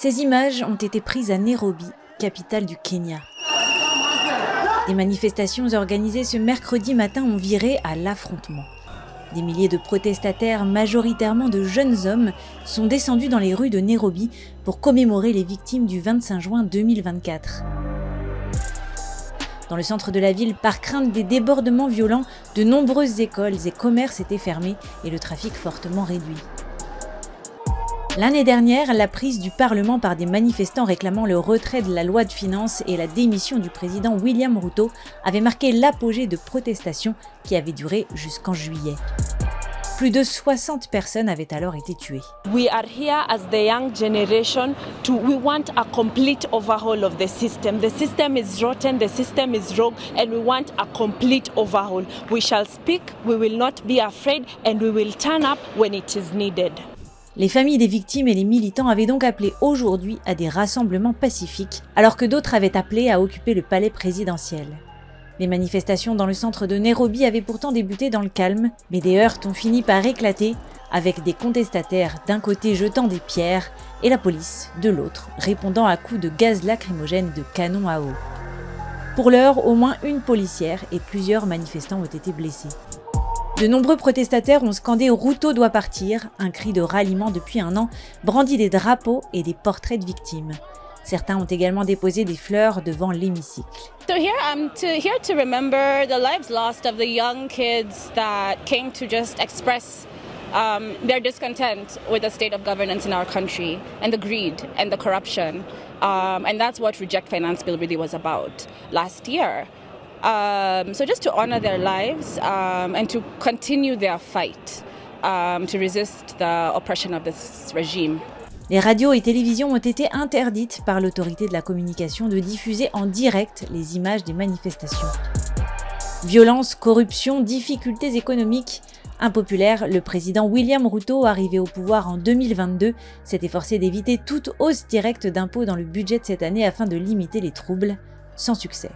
Ces images ont été prises à Nairobi, capitale du Kenya. Des manifestations organisées ce mercredi matin ont viré à l'affrontement. Des milliers de protestataires, majoritairement de jeunes hommes, sont descendus dans les rues de Nairobi pour commémorer les victimes du 25 juin 2024. Dans le centre de la ville, par crainte des débordements violents, de nombreuses écoles et commerces étaient fermés et le trafic fortement réduit. L'année dernière, la prise du Parlement par des manifestants réclamant le retrait de la loi de finances et la démission du président William Ruto avait marqué l'apogée de protestations qui avaient duré jusqu'en juillet. Plus de 60 personnes avaient alors été tuées. We are here as the young generation we want a complete overhaul of the system. The system is rotten, the system is wrong, and we want a complete overhaul. We shall speak, we will not be afraid, and we will turn up when it is needed. Les familles des victimes et les militants avaient donc appelé aujourd'hui à des rassemblements pacifiques, alors que d'autres avaient appelé à occuper le palais présidentiel. Les manifestations dans le centre de Nairobi avaient pourtant débuté dans le calme, mais des heurts ont fini par éclater, avec des contestataires d'un côté jetant des pierres et la police de l'autre, répondant à coups de gaz lacrymogène et de canons à eau. Pour l'heure, au moins une policière et plusieurs manifestants ont été blessés. De nombreux protestataires ont scandé « Ruto doit partir », un cri de ralliement depuis un an, brandi des drapeaux et des portraits de victimes. Certains ont également déposé des fleurs devant l'hémicycle. So here I'm here to remember the lives lost of the young kids that came to just express their discontent with the state of governance in our country and the greed and the corruption. And that's what Reject Finance Bill really was about last year. So just to honor their lives and to continue their fight to resist the oppression of this regime. Les radios et télévisions ont été interdites par l'autorité de la communication de diffuser en direct les images des manifestations. Violence, corruption, difficultés économiques. Impopulaire, le président William Ruto, arrivé au pouvoir en 2022, s'est efforcé d'éviter toute hausse directe d'impôts dans le budget de cette année afin de limiter les troubles, sans succès.